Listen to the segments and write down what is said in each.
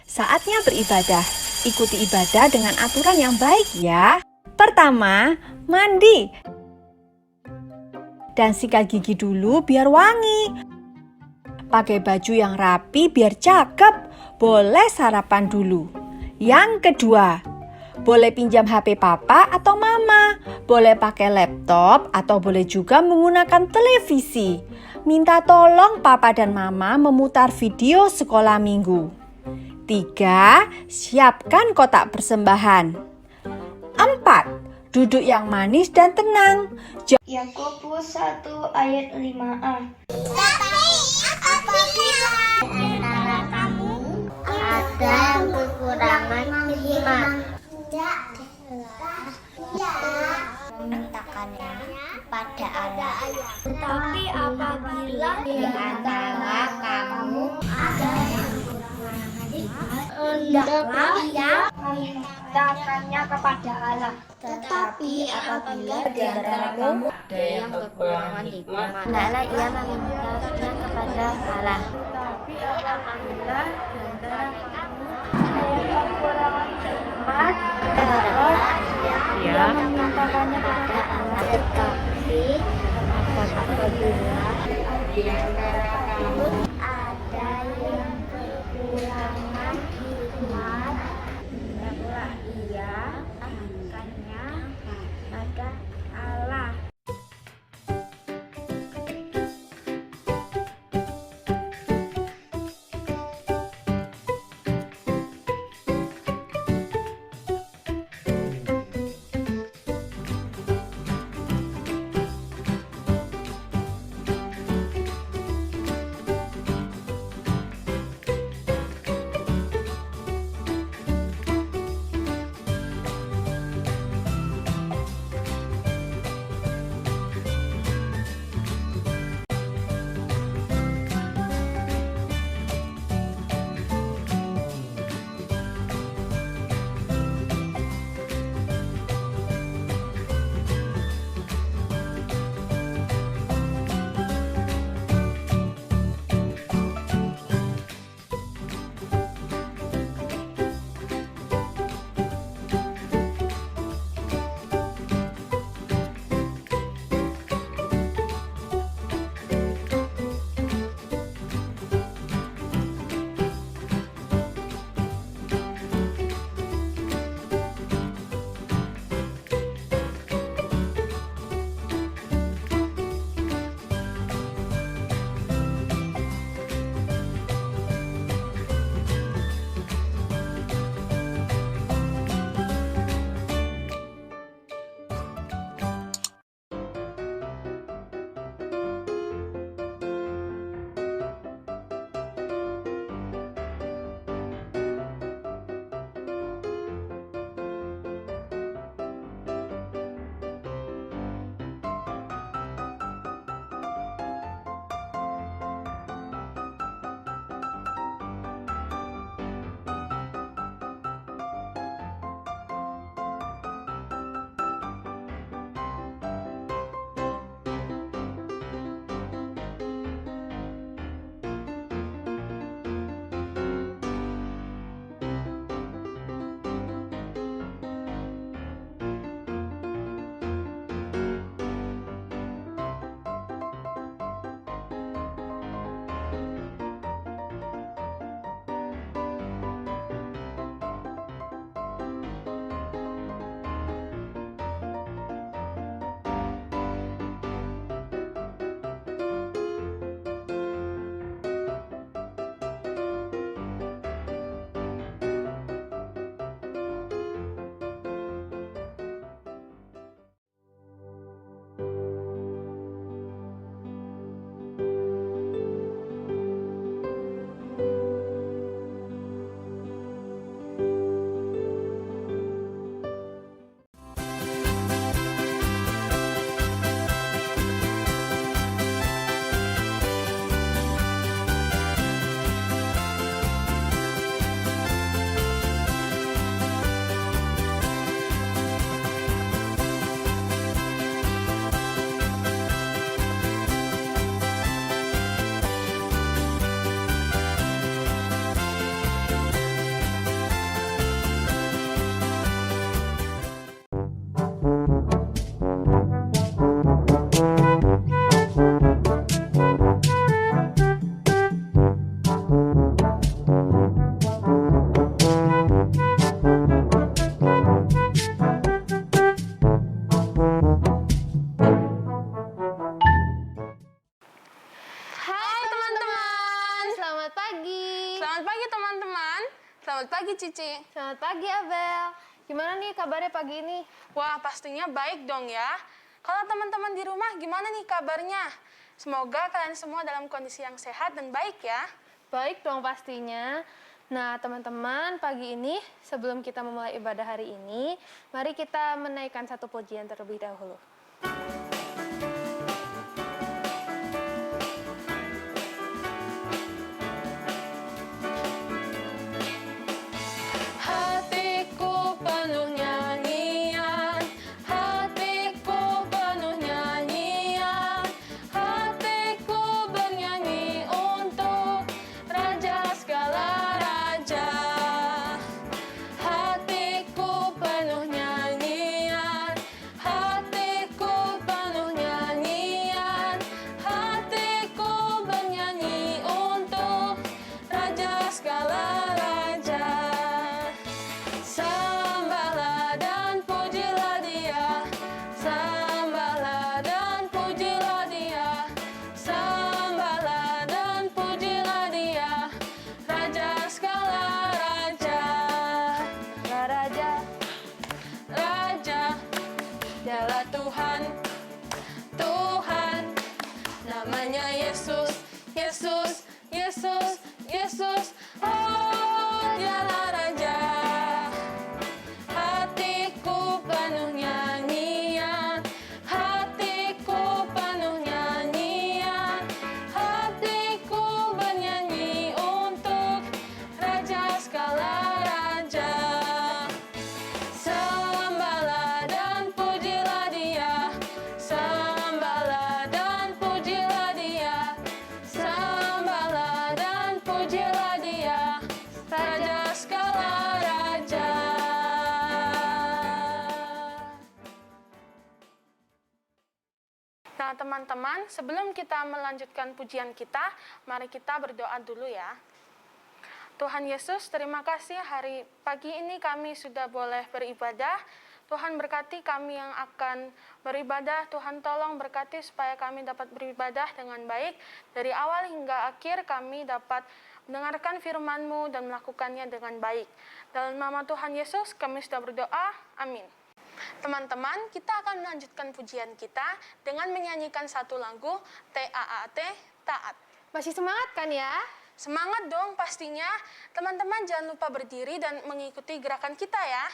Saatnya beribadah. Ikuti ibadah dengan aturan yang baik ya. Pertama, mandi. Dan sikat gigi dulu biar wangi. Pakai baju yang rapi biar cakep. Boleh sarapan dulu. Yang kedua, boleh pinjam HP papa atau mama. Boleh pakai laptop atau boleh juga menggunakan televisi. Minta tolong papa dan mama memutar video sekolah minggu. 3. Siapkan kotak persembahan. 4. Duduk yang manis dan tenang. Yakobus 1 ayat 5a. Tapi apabila antara kamu ada kekurangan iman, memintakannya kepada Allah. Tetapi apabila di antara kamu ada yang kekurangan iman, hendaklah ia Memintakannya kepada Allah. Tetapi apabila di antara kamu ada yang kekurangan iman, hendaklah ia memintakannya kepada Allah. Tetapi apabila di antara kamu ada yang kekurangan iman, hendaklah ia memintakannya kepada Allah. Tetapi apabila di antara kamu ada yang kekurangan iman, hendaklah ia memintakannya kepada Allah. Selamat pagi, Cici. Selamat pagi, Abel. Gimana nih kabarnya pagi ini? Wah, pastinya baik dong ya. Kalau teman-teman di rumah gimana nih kabarnya? Semoga kalian semua dalam kondisi yang sehat dan baik ya. Baik dong pastinya. Nah, teman-teman, pagi ini sebelum kita memulai ibadah hari ini, mari kita menaikkan satu pujian terlebih dahulu. Hatiku penuh nyanyian, hatiku penuh nyanyian, hatiku bernyanyi untuk Raja segala raja. Hatiku penuh nyanyian, hatiku penuh nyanyian, hatiku bernyanyi untuk Raja segala raja. Sembahlah dan pujilah Dia, sembahlah dan pujilah Dia, sembahlah dan pujilah Dia, Raja segala raja. Raja, Raja, Dialah Tuhan, Tuhan, namanya Yesus, Yesus, Yesus, Yesus. Oh, Dialah Raja. Hatiku penuh nyanyian, hatiku penuh nyanyian, hatiku bernyanyi untuk Raja segala raja. Sembahlah dan pujilah Dia, sembahlah dan pujilah Dia, sembahlah dan pujilah Dia, Raja segala raja. Nah, teman-teman, sebelum kita melanjutkan pujian kita, mari kita berdoa dulu ya. Tuhan Yesus, terima kasih hari pagi ini kami sudah boleh beribadah. Tuhan berkati kami yang akan beribadah. Tuhan tolong berkati supaya kami dapat beribadah dengan baik. Dari awal hingga akhir kami dapat mendengarkan firman-Mu dan melakukannya dengan baik. Dalam nama Tuhan Yesus kami sudah berdoa. Amin. Teman-teman, kita akan melanjutkan pujian kita dengan menyanyikan satu lagu TAAT, Taat. Masih semangat kan ya? Semangat dong pastinya. Teman-teman jangan lupa berdiri dan mengikuti gerakan kita ya.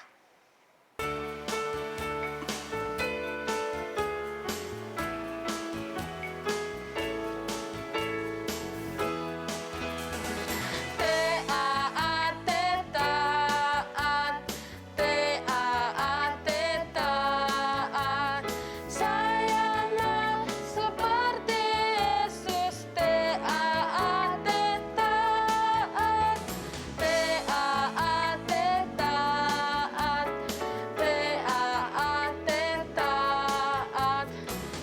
TAAT, taat, TAAT, taat. Saya mau seperti Yesus. TAAT, taat, TAAT, taat, TAAT, taat.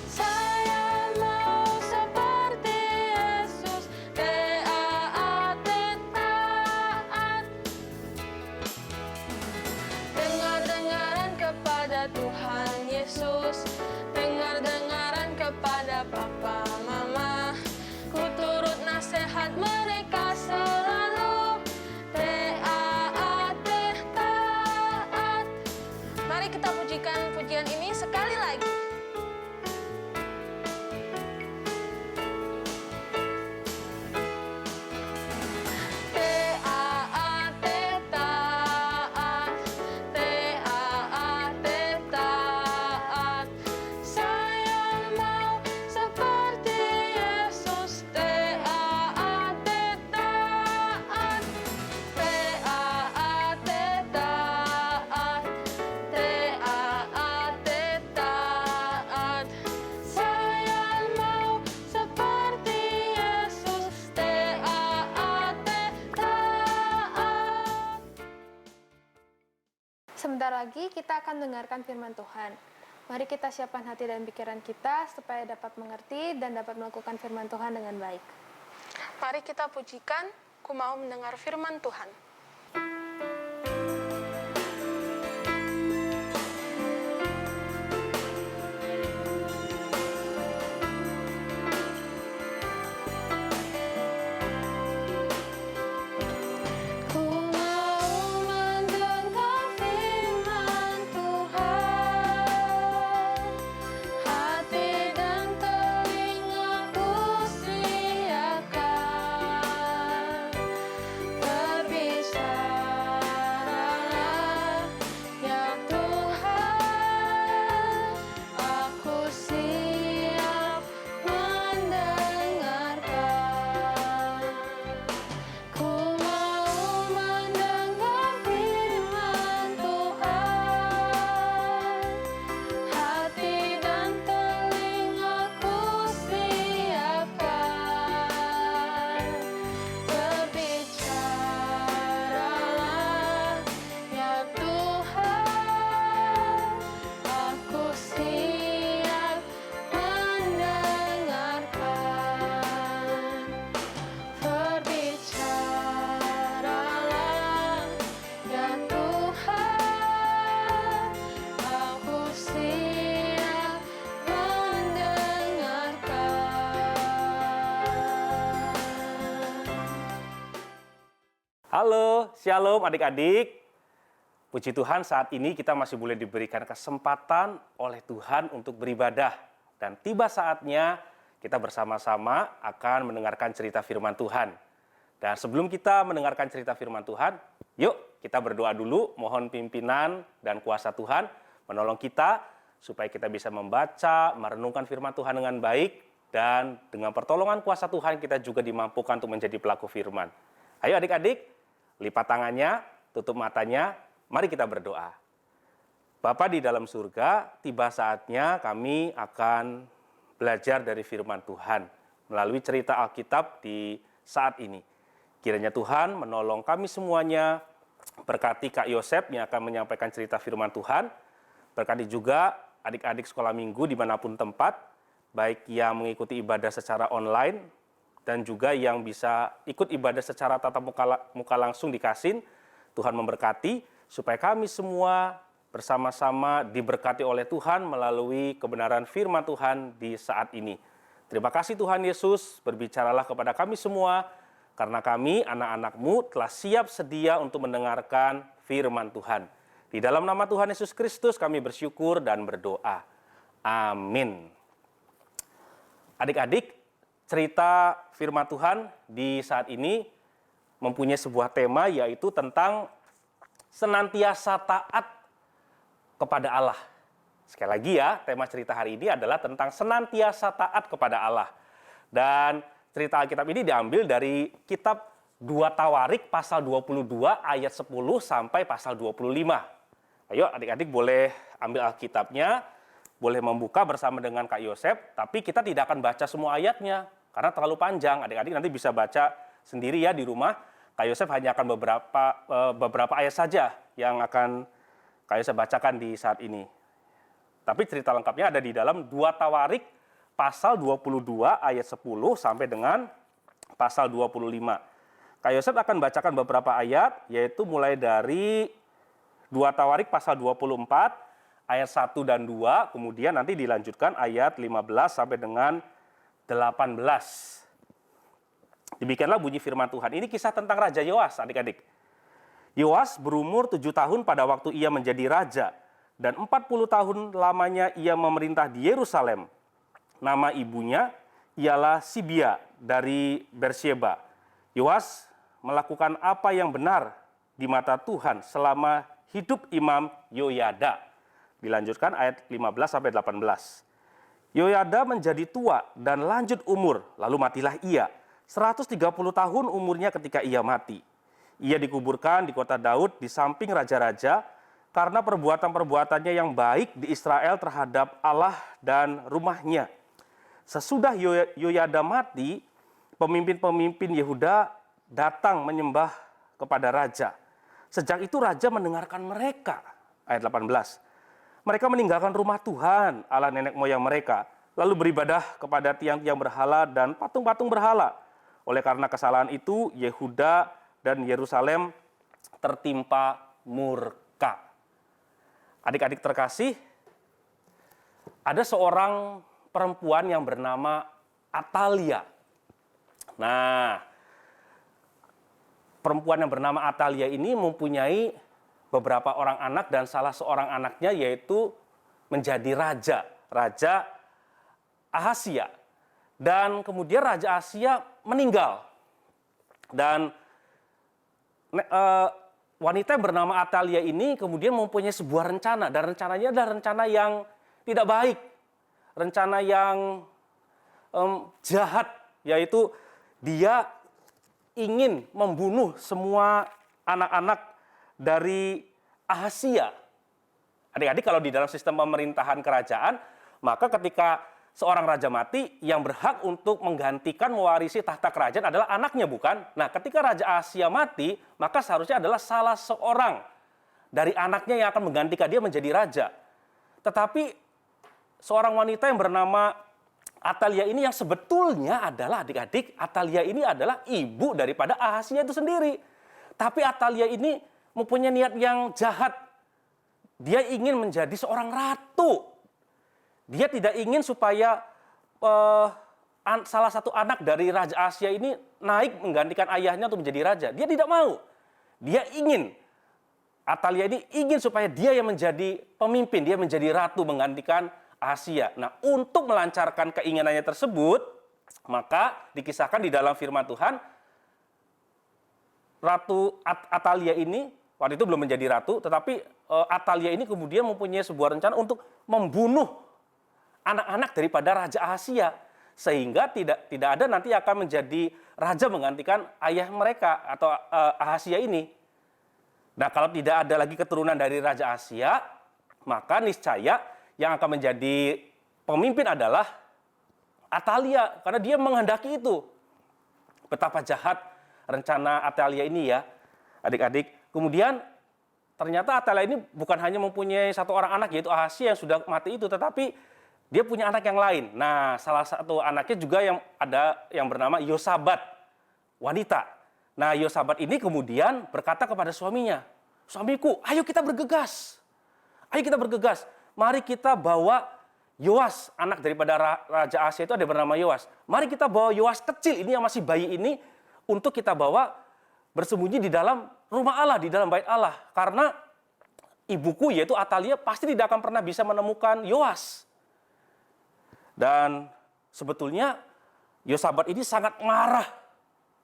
Saya mau seperti Yesus. TAAT, taat. Dengar-dengaran kepada Tuhan Yesus, dengar-dengaran kepada Papa Mama. Ku turut nasihat mereka selalu. TAAT, taat. Mari kita pujikan pujian ini sekali lagi. TAAT, taat, TAAT, taat. Saya mau seperti Yesus. TAAT, taat, TAAT, taat, TAAT, taat. Saya mau seperti Yesus. TAAT, taat. Sebentar lagi kita akan dengarkan firman Tuhan. Mari kita siapkan hati dan pikiran kita supaya dapat mengerti dan dapat melakukan firman Tuhan dengan baik. Mari kita pujikan, ku mau mendengar firman Tuhan. Ku mau Halo, shalom adik-adik. Puji Tuhan saat ini kita masih boleh diberikan kesempatan oleh Tuhan untuk beribadah. Dan tiba saatnya kita bersama-sama akan mendengarkan cerita firman Tuhan. Dan sebelum kita mendengarkan cerita firman Tuhan, yuk kita berdoa dulu, mohon pimpinan dan kuasa Tuhan menolong kita supaya kita bisa membaca, merenungkan firman Tuhan dengan baik, dan dengan pertolongan kuasa Tuhan kita juga dimampukan untuk menjadi pelaku firman. Ayo adik-adik, lipat tangannya, tutup matanya, mari kita berdoa. Bapa di dalam surga, tiba saatnya kami akan belajar dari firman Tuhan melalui cerita Alkitab di saat ini. Kiranya Tuhan menolong kami semuanya, berkati Kak Yosep yang akan menyampaikan cerita firman Tuhan, berkati juga adik-adik sekolah minggu dimanapun tempat, baik yang mengikuti ibadah secara online, dan juga yang bisa ikut ibadah secara tatap muka langsung di Kasin. Tuhan memberkati, supaya kami semua bersama-sama diberkati oleh Tuhan melalui kebenaran firman Tuhan di saat ini. Terima kasih Tuhan Yesus, berbicaralah kepada kami semua, karena kami anak-anak-Mu telah siap sedia untuk mendengarkan firman Tuhan. Di dalam nama Tuhan Yesus Kristus kami bersyukur dan berdoa. Amin. Adik-adik, cerita firman Tuhan di saat ini mempunyai sebuah tema, yaitu tentang senantiasa taat kepada Allah. Sekali lagi ya, tema cerita hari ini adalah tentang senantiasa taat kepada Allah. Dan cerita Alkitab ini diambil dari kitab 2 Tawarik pasal 22 ayat 10 sampai pasal 25. Ayo adik-adik boleh ambil Alkitabnya, boleh membuka bersama dengan Kak Yosep, tapi kita tidak akan baca semua ayatnya karena terlalu panjang. Adik-adik nanti bisa baca sendiri ya di rumah. Kak Yosep hanya akan beberapa ayat saja yang akan Kak Yosep bacakan di saat ini. Tapi cerita lengkapnya ada di dalam 2 Tawarik pasal 22 ayat 10 sampai dengan pasal 25. Kak Yosep akan bacakan beberapa ayat, yaitu mulai dari 2 Tawarik pasal 24 ayat 1 dan 2, kemudian nanti dilanjutkan ayat 15 sampai dengan 18. Demikianlah bunyi firman Tuhan. Ini kisah tentang Raja Yoas, adik-adik. Yoas berumur 7 tahun pada waktu ia menjadi raja, dan 40 tahun lamanya ia memerintah di Yerusalem. Nama ibunya ialah Sibia dari Bersheba. Yoas melakukan apa yang benar di mata Tuhan selama hidup Imam Yoyada. Dilanjutkan ayat 15 sampai 18. Yoyada menjadi tua dan lanjut umur, lalu matilah ia. 130 tahun umurnya ketika ia mati. Ia dikuburkan di kota Daud di samping raja-raja karena perbuatan-perbuatannya yang baik di Israel terhadap Allah dan rumahnya. Sesudah Yoyada mati, pemimpin-pemimpin Yehuda datang menyembah kepada raja. Sejak itu raja mendengarkan mereka. Ayat 18. Mereka meninggalkan rumah Tuhan, Allah nenek moyang mereka, lalu beribadah kepada tiang-tiang berhala dan patung-patung berhala. Oleh karena kesalahan itu, Yehuda dan Yerusalem tertimpa murka. Adik-adik terkasih, ada seorang perempuan yang bernama Atalia. Nah, perempuan yang bernama Atalia ini mempunyai beberapa orang anak, dan salah seorang anaknya yaitu menjadi Raja Ahazia. Dan kemudian Raja Ahazia meninggal. Dan wanita yang bernama Atalia ini kemudian mempunyai sebuah rencana. Dan rencananya adalah rencana yang tidak baik. Rencana yang jahat. Yaitu dia ingin membunuh semua anak-anak dari Ahazia. Adik-adik, kalau di dalam sistem pemerintahan kerajaan, maka ketika seorang raja mati, yang berhak untuk menggantikan mewarisi tahta kerajaan adalah anaknya, bukan? Nah, ketika Raja Ahazia mati, maka seharusnya adalah salah seorang dari anaknya yang akan menggantikan dia menjadi raja. Tetapi seorang wanita yang bernama Atalia ini yang sebetulnya adalah, adik-adik, Atalia ini adalah ibu daripada Ahazia itu sendiri. Tapi Atalia ini mempunyai niat yang jahat. Dia ingin menjadi seorang ratu. Dia tidak ingin supaya salah satu anak dari Raja Ahazia ini naik menggantikan ayahnya untuk menjadi raja. Dia tidak mau. Atalia ini ingin supaya dia yang menjadi pemimpin, dia menjadi ratu menggantikan Ahazia. Nah, untuk melancarkan keinginannya tersebut, maka dikisahkan di dalam firman Tuhan, Ratu Atalia ini waktu itu belum menjadi ratu, tetapi Atalia ini kemudian mempunyai sebuah rencana untuk membunuh anak-anak daripada Raja Ahazia, sehingga tidak ada nanti akan menjadi raja menggantikan ayah mereka atau Ahazia ini. Nah, kalau tidak ada lagi keturunan dari Raja Ahazia, maka niscaya yang akan menjadi pemimpin adalah Atalia, karena dia menghendaki itu. Betapa jahat rencana Atalia ini ya, adik-adik. Kemudian ternyata Atalia ini bukan hanya mempunyai satu orang anak, yaitu Ahazia yang sudah mati itu, tetapi dia punya anak yang lain. Nah, salah satu anaknya juga yang ada yang bernama Yosabat, wanita. Nah, Yosabat ini kemudian berkata kepada suaminya, "Suamiku, ayo kita bergegas. Ayo kita bergegas. Mari kita bawa Yoas, anak daripada Raja Ahazia itu ada bernama Yoas. Mari kita bawa Yoas kecil ini yang masih bayi ini untuk kita bawa bersembunyi di dalam rumah Allah, di dalam bait Allah. Karena ibuku yaitu Atalia pasti tidak akan pernah bisa menemukan Yoas." Dan sebetulnya Yosabat ini sangat marah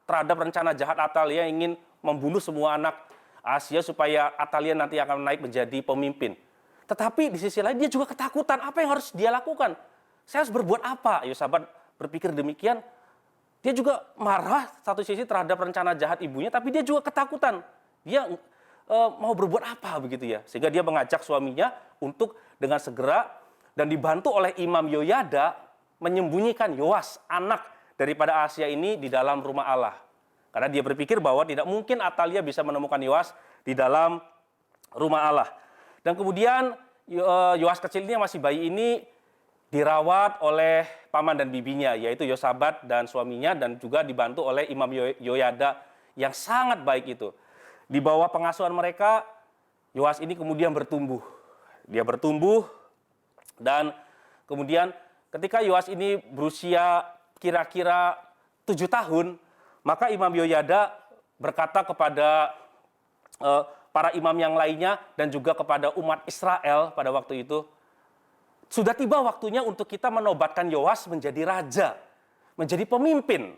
terhadap rencana jahat Atalia yang ingin membunuh semua anak Ahazia supaya Atalia nanti akan naik menjadi pemimpin. Tetapi di sisi lain dia juga ketakutan, apa yang harus dia lakukan? Saya harus berbuat apa? Yosabat berpikir demikian. Dia juga marah satu sisi terhadap rencana jahat ibunya, tapi dia juga ketakutan. Dia mau berbuat apa begitu ya? Sehingga dia mengajak suaminya untuk dengan segera dan dibantu oleh Imam Yoyada menyembunyikan Yoas, anak daripada Ahazia ini di dalam rumah Allah. Karena dia berpikir bahwa tidak mungkin Atalia bisa menemukan Yoas di dalam rumah Allah. Dan kemudian Yoas kecil ini yang masih bayi ini dirawat oleh paman dan bibinya, yaitu Yosabat dan suaminya, dan juga dibantu oleh Imam Yoyada yang sangat baik itu. Di bawah pengasuhan mereka, Yoas ini kemudian bertumbuh. Dia bertumbuh dan kemudian ketika Yoas ini berusia kira-kira 7 tahun, maka Imam Yoyada berkata kepada para imam yang lainnya dan juga kepada umat Israel pada waktu itu, sudah tiba waktunya untuk kita menobatkan Yoas menjadi raja, menjadi pemimpin.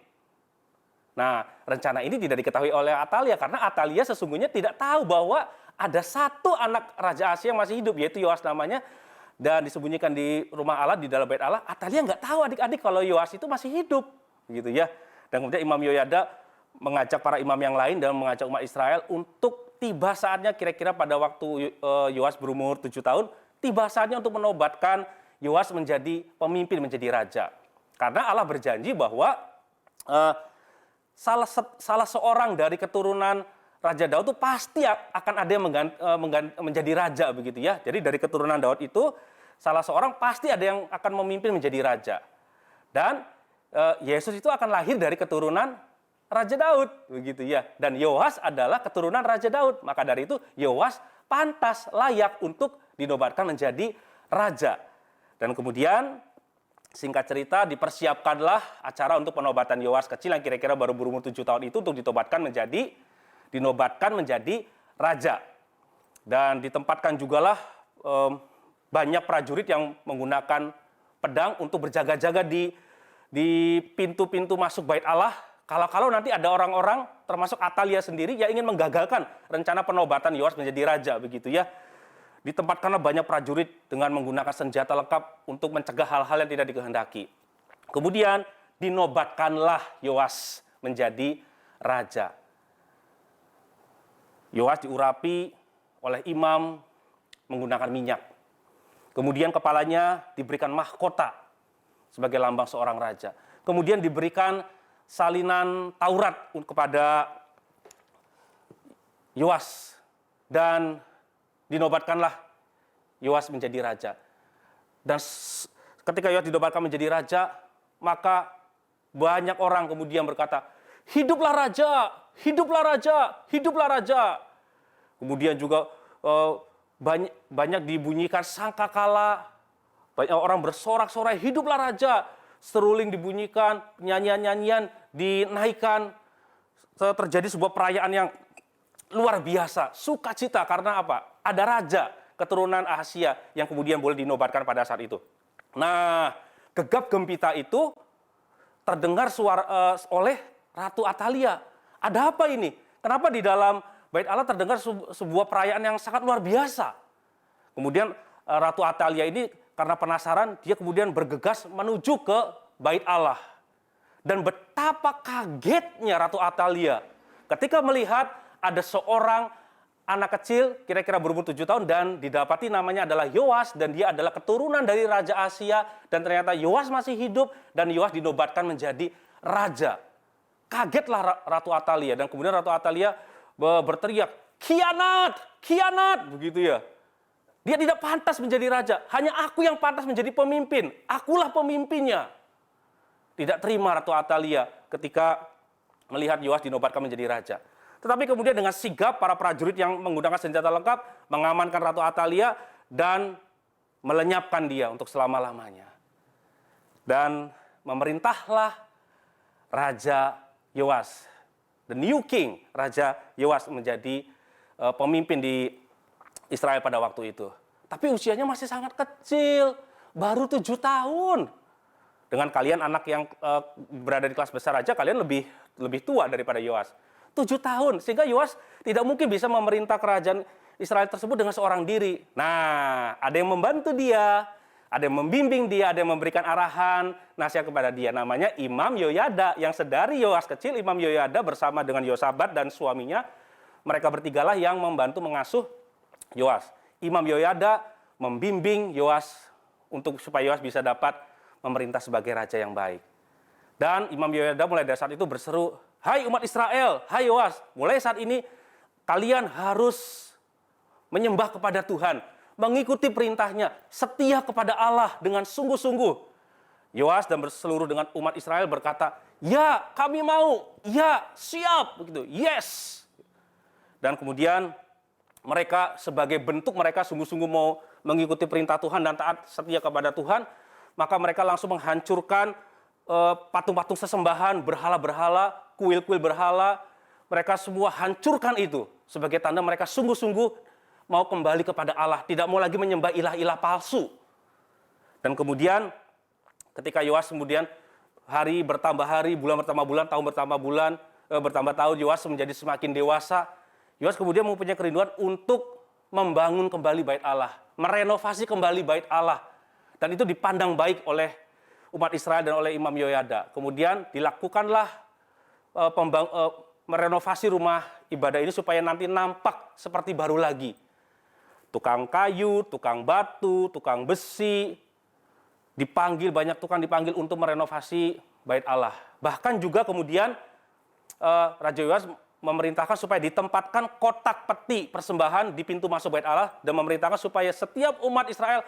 Nah, rencana ini tidak diketahui oleh Atalia karena Atalia sesungguhnya tidak tahu bahwa ada satu anak Raja Ahazia yang masih hidup, yaitu Yoas namanya, dan disembunyikan di rumah Allah, di dalam bait Allah. Atalia nggak tahu adik-adik kalau Yoas itu masih hidup, gitu ya. Dan kemudian Imam Yoyada mengajak para imam yang lain dan mengajak umat Israel untuk tiba saatnya kira-kira pada waktu Yoas berumur 7 tahun, tiba saatnya untuk menobatkan Yoas menjadi pemimpin, menjadi raja. Karena Allah berjanji bahwa salah seorang dari keturunan Raja Daud itu pasti akan ada yang menjadi raja begitu ya. Jadi dari keturunan Daud itu salah seorang pasti ada yang akan memimpin menjadi raja. Dan Yesus itu akan lahir dari keturunan Raja Daud begitu ya. Dan Yoas adalah keturunan Raja Daud. Maka dari itu Yoas pantas, layak untuk dinobatkan menjadi raja. Dan kemudian singkat cerita dipersiapkanlah acara untuk penobatan Yoas kecil yang kira-kira baru berumur 7 tahun itu untuk dinobatkan menjadi raja. Dan ditempatkan jugalah banyak prajurit yang menggunakan pedang untuk berjaga-jaga di pintu-pintu masuk bait Allah. Kalau nanti ada orang-orang termasuk Atalia sendiri yang ingin menggagalkan rencana penobatan Yoas menjadi raja begitu ya. Ditempatkanlah banyak prajurit dengan menggunakan senjata lengkap untuk mencegah hal-hal yang tidak dikehendaki. Kemudian dinobatkanlah Yoas menjadi raja. Yoas diurapi oleh imam menggunakan minyak. Kemudian kepalanya diberikan mahkota sebagai lambang seorang raja. Kemudian diberikan salinan Taurat kepada Yoas dan dinobatkanlah Yoas menjadi raja. Dan ketika Yoas dinobatkan menjadi raja, maka banyak orang kemudian berkata, "Hiduplah raja, hiduplah raja, hiduplah raja." Kemudian juga banyak dibunyikan sangkakala, banyak orang bersorak-sorai, "Hiduplah raja." Seruling dibunyikan, nyanyian-nyanyian dinaikkan, terjadi sebuah perayaan yang luar biasa, sukacita karena apa? Ada raja keturunan Ahasia yang kemudian boleh dinobatkan pada saat itu. Nah, gegap gempita itu terdengar suara oleh Ratu Atalia. Ada apa ini? Kenapa di dalam Bait Allah terdengar sebuah perayaan yang sangat luar biasa? Kemudian Ratu Atalia ini karena penasaran, dia kemudian bergegas menuju ke Bait Allah. Dan betapa kagetnya Ratu Atalia ketika melihat ada seorang anak kecil kira-kira berumur 7 tahun dan didapati namanya adalah Yoas dan dia adalah keturunan dari Raja Asia dan ternyata Yoas masih hidup dan Yoas dinobatkan menjadi raja. Kagetlah Ratu Atalia dan kemudian Ratu Atalia berteriak, "Khianat, khianat!" begitu ya. Dia tidak pantas menjadi raja, hanya aku yang pantas menjadi pemimpin. Akulah pemimpinnya. Tidak terima Ratu Atalia ketika melihat Yoas dinobatkan menjadi raja. Tetapi kemudian dengan sigap para prajurit yang menggunakan senjata lengkap mengamankan Ratu Atalia dan melenyapkan dia untuk selama-lamanya. Dan memerintahlah Raja Yoas, the new king, Raja Yoas menjadi pemimpin di Israel pada waktu itu. Tapi usianya masih sangat kecil, baru 7 tahun. Dengan kalian anak yang berada di kelas besar aja, kalian lebih tua daripada Yoas. 7 tahun, sehingga Yoas tidak mungkin bisa memerintah kerajaan Israel tersebut dengan seorang diri. Nah, ada yang membantu dia, ada yang membimbing dia, ada yang memberikan arahan, nasihat kepada dia. Namanya Imam Yoyada, yang sedari Yoas kecil, Imam Yoyada bersama dengan Yosabat dan suaminya, mereka bertigalah yang membantu mengasuh Yoas. Imam Yoyada membimbing Yoas supaya Yoas bisa dapat memerintah sebagai raja yang baik. Dan Imam Yoyada mulai dari saat itu berseru, "Hai umat Israel, hai Yoas, mulai saat ini kalian harus menyembah kepada Tuhan, mengikuti perintahnya, setia kepada Allah dengan sungguh-sungguh." Yoas dan seluruh dengan umat Israel berkata, "Ya, kami mau, ya, siap," begitu, "yes." Dan kemudian mereka sebagai bentuk mereka sungguh-sungguh mau mengikuti perintah Tuhan dan taat setia kepada Tuhan, maka mereka langsung menghancurkan patung-patung sesembahan, berhala-berhala, kuil-kuil berhala. Mereka semua hancurkan itu sebagai tanda mereka sungguh-sungguh mau kembali kepada Allah, tidak mau lagi menyembah ilah-ilah palsu. Dan kemudian ketika Yoas kemudian hari bertambah hari, bulan bertambah bulan, tahun bertambah bulan, bertambah tahun, Yoas menjadi semakin dewasa. Yoas kemudian mempunyai kerinduan untuk membangun kembali Bait Allah, merenovasi kembali Bait Allah. Dan itu dipandang baik oleh umat Israel dan oleh Imam Yoyada. Kemudian dilakukanlah merenovasi rumah ibadah ini supaya nanti nampak seperti baru lagi. Tukang kayu, tukang batu, tukang besi, banyak tukang dipanggil untuk merenovasi Bait Allah. Bahkan juga kemudian Raja Yoas memerintahkan supaya ditempatkan kotak peti persembahan di pintu masuk Bait Allah dan memerintahkan supaya setiap umat Israel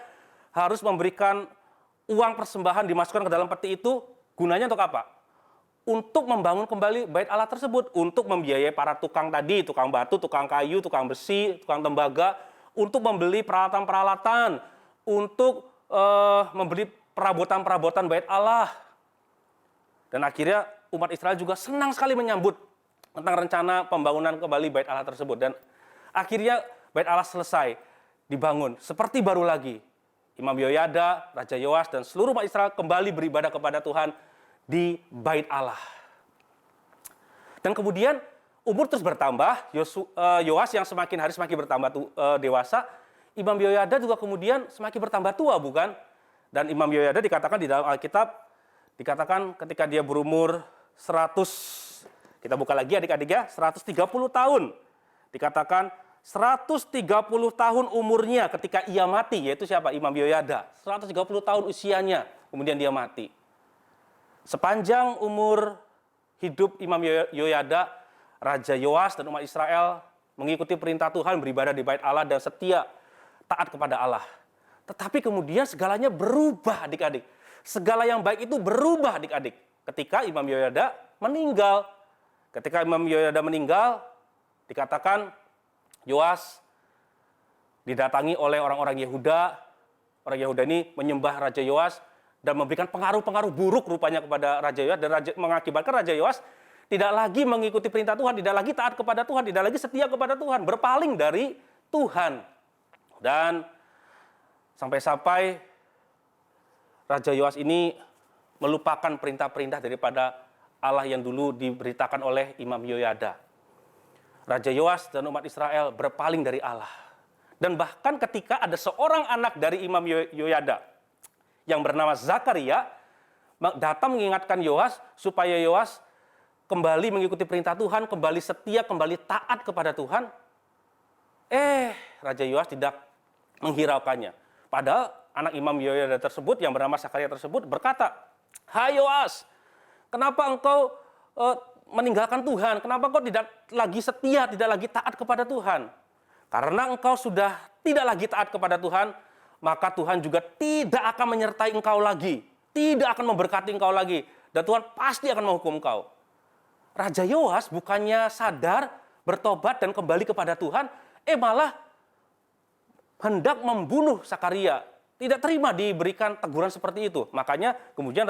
harus memberikan uang persembahan dimasukkan ke dalam peti itu. Gunanya untuk apa? Untuk membangun kembali Bait Allah tersebut, untuk membiayai para tukang tadi, tukang batu, tukang kayu, tukang besi, tukang tembaga, untuk membeli peralatan-peralatan, untuk membeli perabotan-perabotan Bait Allah. Dan akhirnya umat Israel juga senang sekali menyambut tentang rencana pembangunan kembali Bait Allah tersebut. Dan akhirnya Bait Allah selesai dibangun seperti baru lagi. Imam Yoyada, Raja Yoas, dan seluruh umat Israel kembali beribadah kepada Tuhan di Bait Allah. Dan kemudian umur terus bertambah, Yoas yang semakin hari semakin bertambah dewasa, Imam Yoyada juga kemudian semakin bertambah tua, bukan? Dan Imam Yoyada dikatakan di dalam Alkitab, dikatakan ketika dia berumur 100, kita buka lagi adik-adik ya, 130 tahun. Dikatakan 130 tahun umurnya ketika ia mati, yaitu siapa? Imam Yoyada. 130 tahun usianya, kemudian dia mati. Sepanjang umur hidup Imam Yoyada, Raja Yoas dan umat Israel mengikuti perintah Tuhan, beribadah di Bait Allah dan setia taat kepada Allah. Tetapi kemudian segalanya berubah adik-adik. Segala yang baik itu berubah adik-adik ketika Imam Yoyada meninggal. Ketika Imam Yoyada meninggal, dikatakan Yoas didatangi oleh orang-orang Yehuda. Orang Yehuda ini menyembah Raja Yoas dan memberikan pengaruh-pengaruh buruk rupanya kepada Raja Yoas, dan mengakibatkan Raja Yoas tidak lagi mengikuti perintah Tuhan, tidak lagi taat kepada Tuhan, tidak lagi setia kepada Tuhan, berpaling dari Tuhan. Dan sampai-sampai Raja Yoas ini melupakan perintah-perintah daripada Allah yang dulu diberitakan oleh Imam Yoyada. Raja Yoas dan umat Israel berpaling dari Allah. Dan bahkan ketika ada seorang anak dari Imam Yoyada yang bernama Zakaria datang mengingatkan Yoas supaya Yoas kembali mengikuti perintah Tuhan, kembali setia, kembali taat kepada Tuhan. Raja Yoas tidak menghiraukannya. Padahal anak Imam Yoyada tersebut yang bernama Zakaria tersebut berkata, "Hai Yoas, kenapa engkau meninggalkan Tuhan? Kenapa engkau tidak lagi setia, tidak lagi taat kepada Tuhan? Karena engkau sudah tidak lagi taat kepada Tuhan, maka Tuhan juga tidak akan menyertai engkau lagi, tidak akan memberkati engkau lagi, dan Tuhan pasti akan menghukum engkau." Raja Yoas bukannya sadar, bertobat dan kembali kepada Tuhan, malah hendak membunuh Zakaria. Tidak terima diberikan teguran seperti itu. Makanya kemudian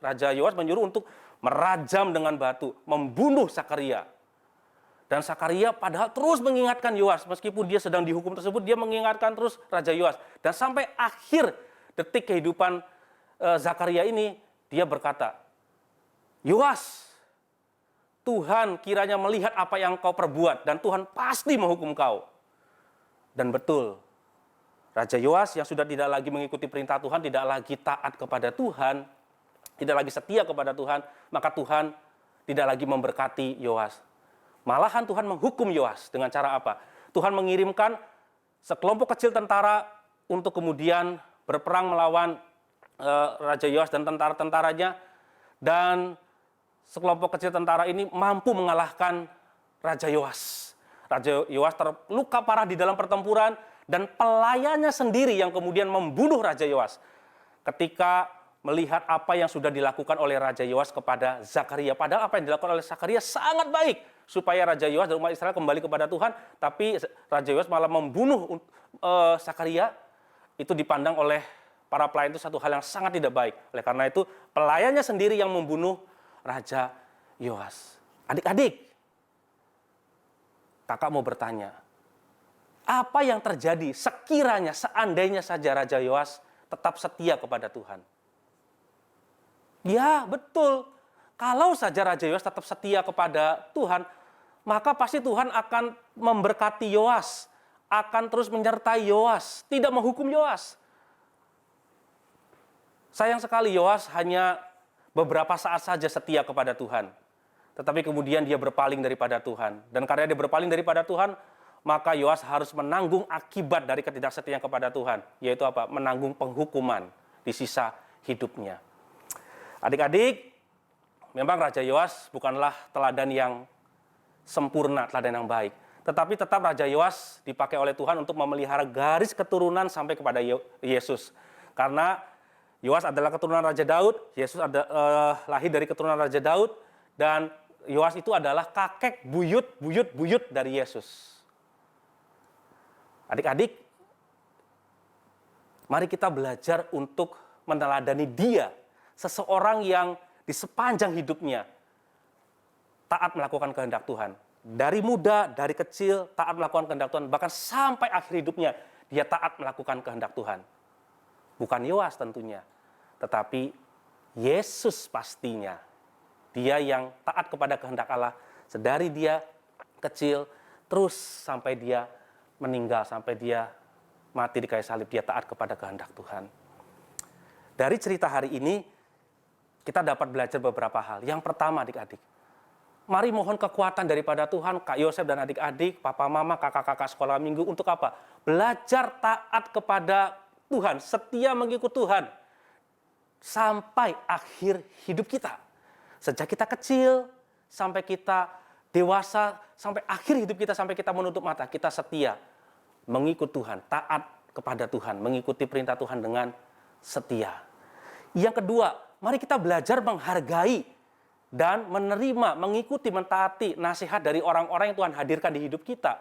Raja Yoas menyuruh untuk merajam dengan batu, membunuh Zakaria. Dan Zakaria padahal terus mengingatkan Yoas, meskipun dia sedang dihukum tersebut, dia mengingatkan terus Raja Yoas. Dan sampai akhir detik kehidupan Zakaria ini, dia berkata, "Yoas, Tuhan kiranya melihat apa yang kau perbuat, dan Tuhan pasti menghukum kau." Dan betul, Raja Yoas yang sudah tidak lagi mengikuti perintah Tuhan, tidak lagi taat kepada Tuhan, tidak lagi setia kepada Tuhan, maka Tuhan tidak lagi memberkati Yoas. Malahan Tuhan menghukum Yoas dengan cara apa? Tuhan mengirimkan sekelompok kecil tentara untuk kemudian berperang melawan Raja Yoas dan tentara-tentaranya, dan sekelompok kecil tentara ini mampu mengalahkan Raja Yoas. Raja Yoas terluka parah di dalam pertempuran, dan pelayannya sendiri yang kemudian membunuh Raja Yoas ketika melihat apa yang sudah dilakukan oleh Raja Yoas kepada Zakaria. Padahal apa yang dilakukan oleh Zakaria sangat baik supaya Raja Yoas dan umat Israel kembali kepada Tuhan, tapi Raja Yoas malah membunuh Zakaria. Itu dipandang oleh para pelayan itu satu hal yang sangat tidak baik. Oleh karena itu pelayannya sendiri yang membunuh Raja Yoas. Adik-adik, kakak mau bertanya, apa yang terjadi sekiranya seandainya saja Raja Yoas tetap setia kepada Tuhan? Ya, betul. Kalau saja Raja Yoas tetap setia kepada Tuhan, maka pasti Tuhan akan memberkati Yoas, akan terus menyertai Yoas, tidak menghukum Yoas. Sayang sekali Yoas hanya beberapa saat saja setia kepada Tuhan. Tetapi kemudian dia berpaling daripada Tuhan. Dan karena dia berpaling daripada Tuhan, maka Yoas harus menanggung akibat dari ketidaksetiaan kepada Tuhan. Yaitu apa? Menanggung penghukuman di sisa hidupnya. Adik-adik, memang Raja Yoas bukanlah teladan yang sempurna, teladan yang baik. Tetapi tetap Raja Yoas dipakai oleh Tuhan untuk memelihara garis keturunan sampai kepada Yesus. Karena Yoas adalah keturunan Raja Daud, Yesus lahir dari keturunan Raja Daud, dan Yoas itu adalah kakek buyut dari Yesus. Adik-adik, mari kita belajar untuk meneladani dia, seseorang yang di sepanjang hidupnya taat melakukan kehendak Tuhan. Dari muda, dari kecil, taat melakukan kehendak Tuhan. Bahkan sampai akhir hidupnya, dia taat melakukan kehendak Tuhan. Bukan Yoas tentunya, tetapi Yesus pastinya. Dia yang taat kepada kehendak Allah. Sedari dia kecil, terus sampai dia meninggal, sampai dia mati di kayu salib, dia taat kepada kehendak Tuhan. Dari cerita hari ini, kita dapat belajar beberapa hal. Yang pertama, adik-adik, mari mohon kekuatan daripada Tuhan, Kak Yosef dan adik-adik, papa mama, kakak-kakak sekolah minggu, untuk apa? Belajar taat kepada Tuhan, setia mengikut Tuhan, sampai akhir hidup kita. Sejak kita kecil, sampai kita dewasa, sampai akhir hidup kita, sampai kita menutup mata, kita setia mengikut Tuhan, taat kepada Tuhan, mengikuti perintah Tuhan dengan setia. Yang kedua, mari kita belajar menghargai dan menerima, mengikuti, mentaati nasihat dari orang-orang yang Tuhan hadirkan di hidup kita.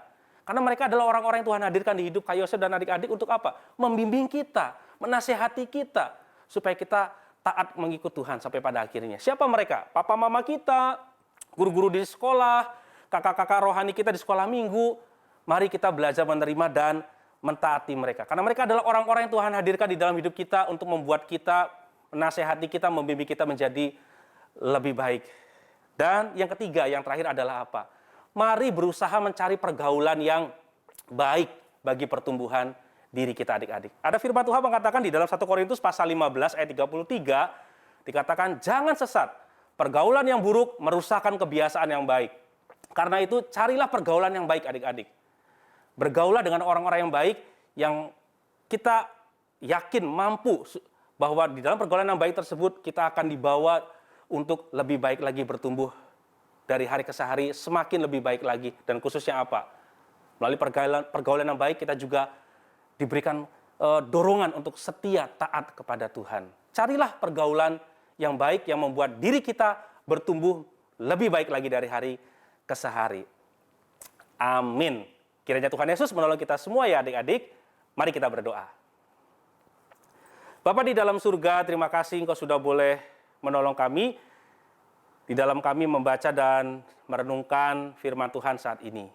Karena mereka adalah orang-orang yang Tuhan hadirkan di hidup Kak Yosef dan adik-adik untuk apa? Membimbing kita, menasihati kita, supaya kita taat mengikut Tuhan sampai pada akhirnya. Siapa mereka? Papa mama kita, guru-guru di sekolah, kakak-kakak rohani kita di sekolah minggu, mari kita belajar menerima dan mentaati mereka. Karena mereka adalah orang-orang yang Tuhan hadirkan di dalam hidup kita untuk membuat kita, menasehati kita, membimbing kita menjadi lebih baik. Dan yang ketiga, yang terakhir adalah apa? Mari berusaha mencari pergaulan yang baik bagi pertumbuhan diri kita adik-adik. Ada firman Tuhan mengatakan di dalam 1 Korintus pasal 15 ayat 33, dikatakan jangan sesat, pergaulan yang buruk merusakkan kebiasaan yang baik. Karena itu carilah pergaulan yang baik adik-adik. Bergaulah dengan orang-orang yang baik yang kita yakin mampu bahwa di dalam pergaulan yang baik tersebut kita akan dibawa untuk lebih baik lagi bertumbuh dari hari ke hari semakin lebih baik lagi. Dan khususnya apa? Melalui pergaulan yang baik kita juga diberikan dorongan untuk setia taat kepada Tuhan. Carilah pergaulan yang baik yang membuat diri kita bertumbuh lebih baik lagi dari hari ke hari. Amin. Kiranya Tuhan Yesus menolong kita semua ya adik-adik. Mari kita berdoa. Bapa di dalam surga, terima kasih Engkau sudah boleh menolong kami di dalam kami membaca dan merenungkan firman Tuhan saat ini.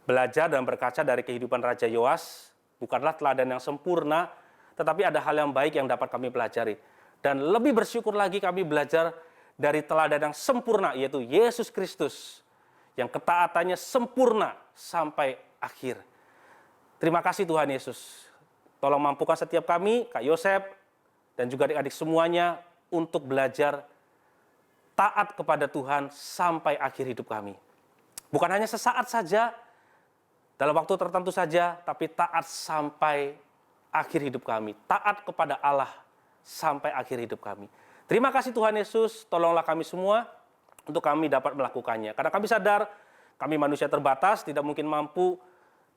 Belajar dan berkaca dari kehidupan Raja Yoas bukanlah teladan yang sempurna, tetapi ada hal yang baik yang dapat kami pelajari. Dan lebih bersyukur lagi kami belajar dari teladan yang sempurna, yaitu Yesus Kristus, yang ketaatannya sempurna sampai akhir. Terima kasih Tuhan Yesus. Tolong mampukan setiap kami, Kak Yosep, dan juga adik-adik semuanya untuk belajar taat kepada Tuhan sampai akhir hidup kami. Bukan hanya sesaat saja, dalam waktu tertentu saja, tapi taat sampai akhir hidup kami. Taat kepada Allah sampai akhir hidup kami. Terima kasih Tuhan Yesus, tolonglah kami semua untuk kami dapat melakukannya. Karena kami sadar, kami manusia terbatas, tidak mungkin mampu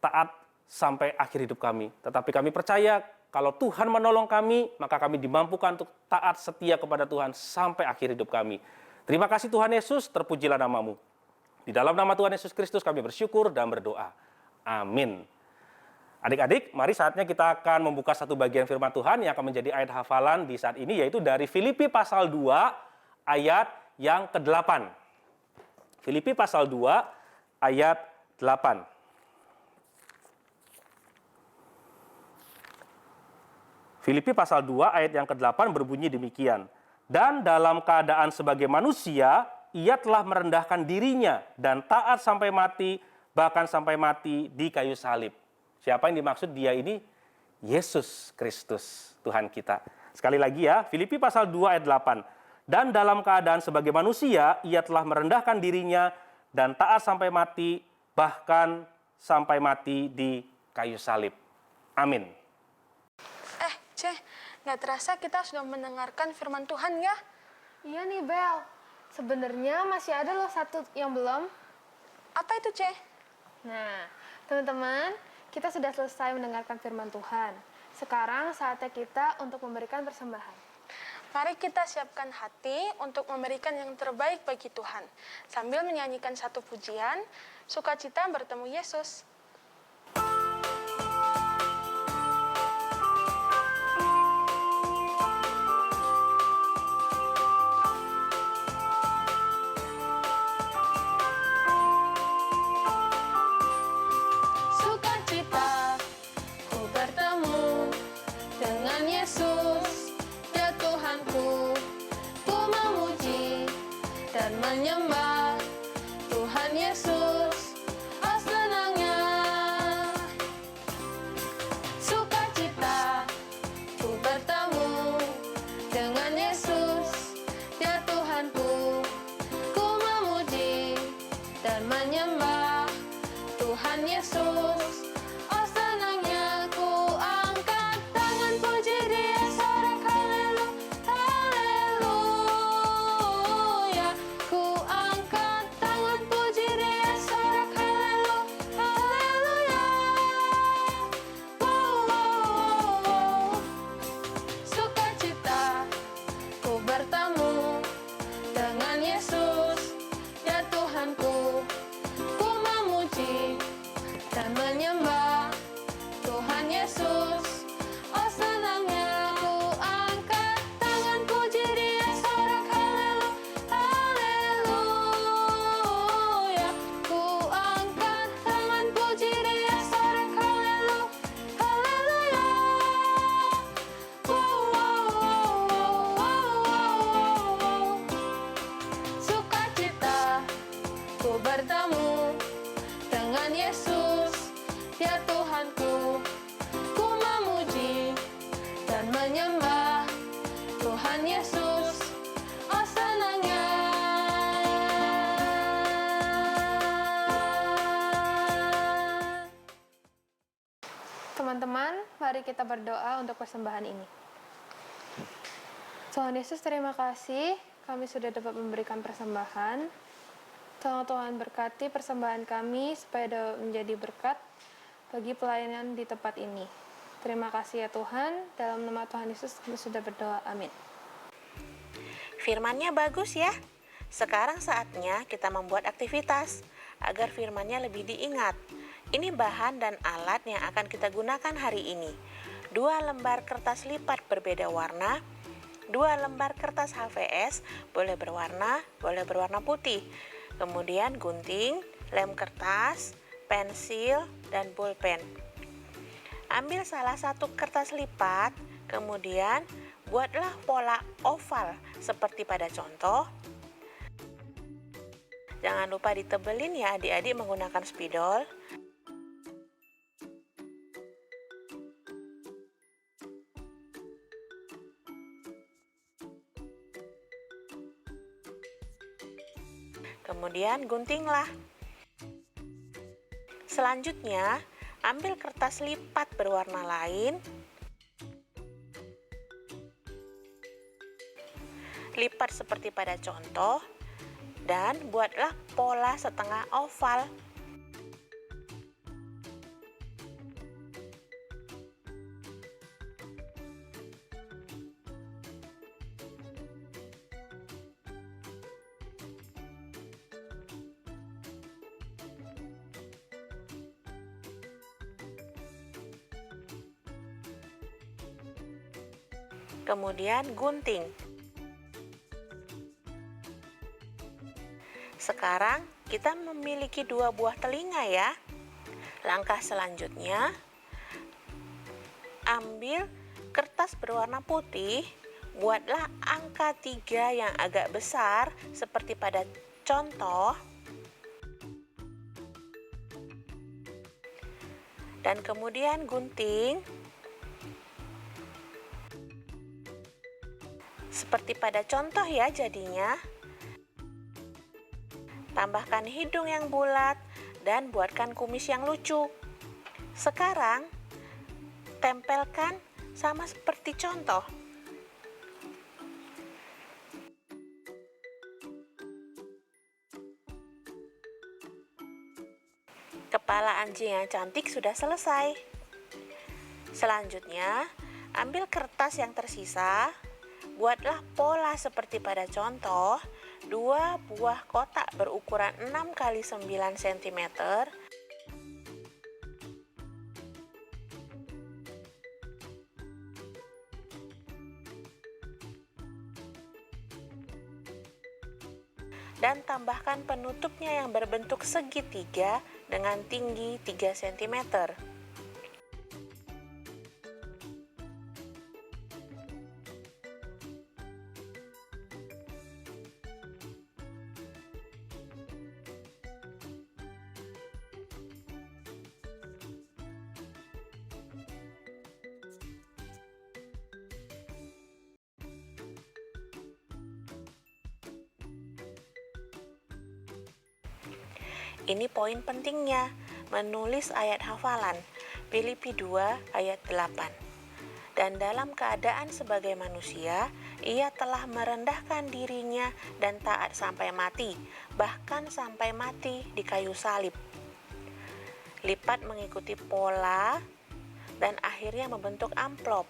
taat sampai akhir hidup kami. Tetapi kami percaya, kalau Tuhan menolong kami, maka kami dimampukan untuk taat setia kepada Tuhan sampai akhir hidup kami. Terima kasih Tuhan Yesus, terpujilah nama-Mu. Di dalam nama Tuhan Yesus Kristus kami bersyukur dan berdoa. Amin. Adik-adik, mari saatnya kita akan membuka satu bagian firman Tuhan yang akan menjadi ayat hafalan di saat ini, yaitu dari Filipi pasal 2 ayat yang ke-8. Filipi pasal 2 ayat 8. Filipi pasal 2 ayat yang ke-8 berbunyi demikian. Dan dalam keadaan sebagai manusia, ia telah merendahkan dirinya dan taat sampai mati, bahkan sampai mati di kayu salib. Siapa yang dimaksud dia ini? Yesus Kristus, Tuhan kita. Sekali lagi ya, Filipi pasal 2 ayat 8. Dan dalam keadaan sebagai manusia, ia telah merendahkan dirinya dan taat sampai mati, bahkan sampai mati di kayu salib. Amin. Nggak terasa kita sudah mendengarkan firman Tuhan ya? Iya nih Bel, sebenarnya masih ada loh satu yang belum. Apa itu, Ce? Nah, teman-teman, kita sudah selesai mendengarkan firman Tuhan. Sekarang saatnya kita untuk memberikan persembahan. Mari kita siapkan hati untuk memberikan yang terbaik bagi Tuhan. Sambil menyanyikan satu pujian, sukacita bertemu Yesus. Sukacita, ku bertemu dengan Yesus, ya Tuhanku, ku memuji dan menyembah Tuhan Yesus, oh senangnya. Sukacita, ku bertemu dengan Yesus, ya Tuhanku, ku memuji dan menyembah Tuhan Yesus, oh senangnya. Ku angkat tangan puji Dia, sorak haleluya. Ku angkat tangan puji Dia, sorak haleluya. Sukacita, ku bertemu dengan Yesus, ya Tuhanku, ku bertemu dengan Yesus, ya Tuhanku. Ku memuji dan menyembah Tuhan Yesus, oh senangnya. Teman-teman, mari kita berdoa untuk persembahan ini. Tuhan Yesus, terima kasih kami sudah dapat memberikan persembahan. Tolong Tuhan berkati persembahan kami supaya dapat menjadi berkat bagi pelayanan di tempat ini. Terima kasih ya Tuhan, dalam nama Tuhan Yesus kami sudah berdoa, amin. Firman-Nya bagus ya. Sekarang saatnya kita membuat aktivitas agar firman-Nya lebih diingat. Ini bahan dan alat yang akan kita gunakan hari ini. 2 lembar kertas lipat berbeda warna, 2 lembar kertas HVS, boleh berwarna putih. Kemudian gunting, lem kertas, pensil, dan pulpen. Ambil salah satu kertas lipat, kemudian buatlah pola oval seperti pada contoh. Jangan lupa ditebelin ya adik-adik menggunakan spidol. Kemudian guntinglah. Selanjutnya, ambil kertas lipat berwarna lain. Lipat seperti pada contoh dan buatlah pola setengah oval. Kemudian gunting. Sekarang kita memiliki 2 buah telinga ya. Langkah selanjutnya, ambil kertas berwarna putih, buatlah angka 3 yang agak besar seperti pada contoh. Dan kemudian gunting. Seperti pada contoh ya jadinya. Tambahkan hidung yang bulat dan buatkan kumis yang lucu. Sekarang tempelkan sama seperti contoh. Kepala anjing yang cantik sudah selesai. Selanjutnya, ambil kertas yang tersisa. Buatlah pola seperti pada contoh, 2 buah kotak berukuran 6 x 9 cm. Dan tambahkan penutupnya yang berbentuk segitiga dengan tinggi 3 cm. Ini poin pentingnya, menulis ayat hafalan, Filipi 2 ayat 8. Dan dalam keadaan sebagai manusia, ia telah merendahkan dirinya dan taat sampai mati, bahkan sampai mati di kayu salib. Lipat mengikuti pola dan akhirnya membentuk amplop.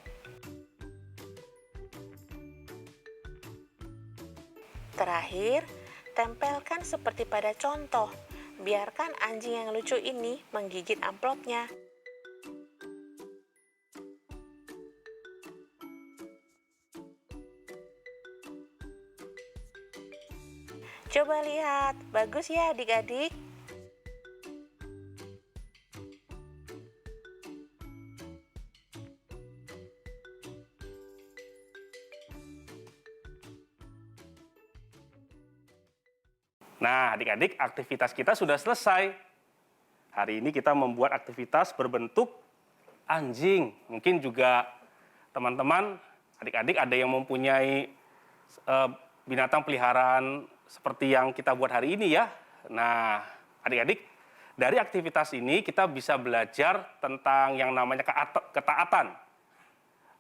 Terakhir, tempelkan seperti pada contoh. Biarkan anjing yang lucu ini menggigit amplopnya. Coba lihat, bagus ya adik-adik? Nah, adik-adik, aktivitas kita sudah selesai. Hari ini kita membuat aktivitas berbentuk anjing. Mungkin juga teman-teman, adik-adik ada yang mempunyai binatang peliharaan seperti yang kita buat hari ini ya. Nah, adik-adik, dari aktivitas ini kita bisa belajar tentang yang namanya ketaatan.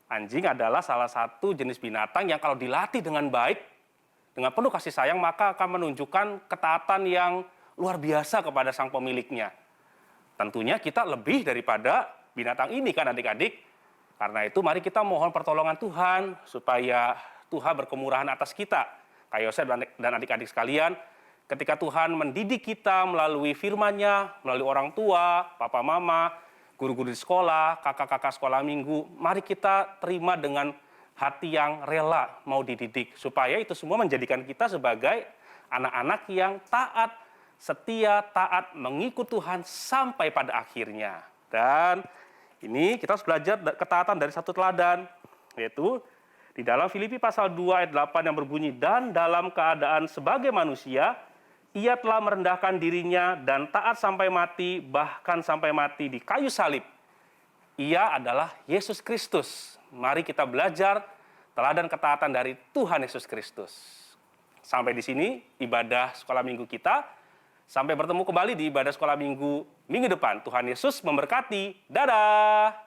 Anjing adalah salah satu jenis binatang yang kalau dilatih dengan baik, dengan penuh kasih sayang, maka akan menunjukkan ketaatan yang luar biasa kepada sang pemiliknya. Tentunya kita lebih daripada binatang ini kan adik-adik. Karena itu mari kita mohon pertolongan Tuhan supaya Tuhan berkemurahan atas kita. Kak Yosef dan adik-adik sekalian, ketika Tuhan mendidik kita melalui firman-Nya, melalui orang tua, papa mama, guru-guru di sekolah, kakak-kakak sekolah minggu, mari kita terima dengan hati yang rela mau dididik. Supaya itu semua menjadikan kita sebagai anak-anak yang taat, setia, taat, mengikut Tuhan sampai pada akhirnya. Dan ini kita harus belajar ketaatan dari satu teladan, yaitu di dalam Filipi pasal 2 ayat 8 yang berbunyi, dan dalam keadaan sebagai manusia, ia telah merendahkan dirinya dan taat sampai mati, bahkan sampai mati di kayu salib. Ia adalah Yesus Kristus. Mari kita belajar teladan ketaatan dari Tuhan Yesus Kristus. Sampai di sini ibadah sekolah minggu kita. Sampai bertemu kembali di ibadah sekolah minggu depan. Tuhan Yesus memberkati. Dadah!